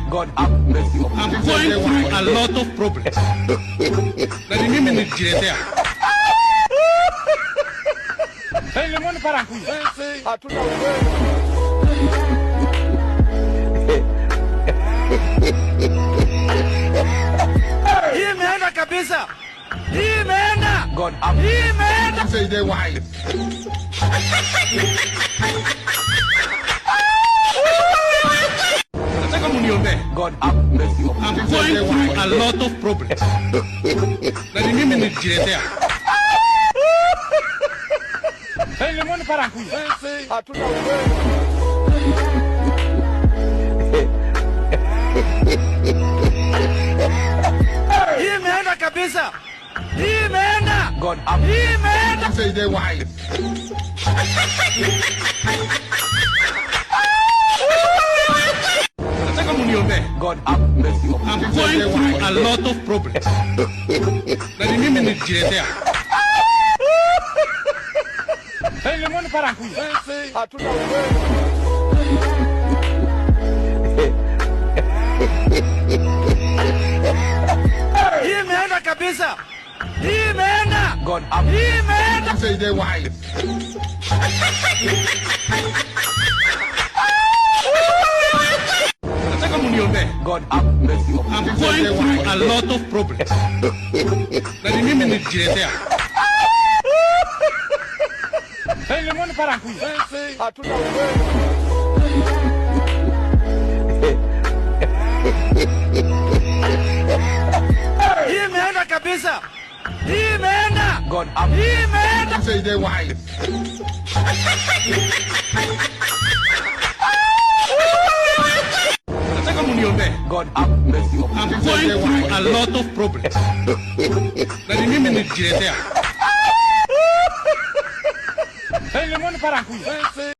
God have mercy upon I'm going through a lot of problems. That the name is there. Hey, le monde para couille. Imeenda kabisa. Imeenda. God have Imeenda. Say they wise. God have mercy upon I'm going through a lot of problems. That the name is there. Hey, le monde para couille. Imeenda kabisa. Imeenda. God have Imeenda. Say they wise. God have mercy upon I'm going through a lot of problems. That the name is there. Hey, le monde para couille. Imeenda kabisa. Imeenda. God have Imeenda. Say they wise. God have mercy upon I'm going through a lot of problems. That the name is there. Hey, le monde para couille. Imeenda kabisa. Imeenda. God have Imeenda. Say they wise. God have mercy upon I'm going through a lot of problems. That the name is there. Hey, le monde para couille.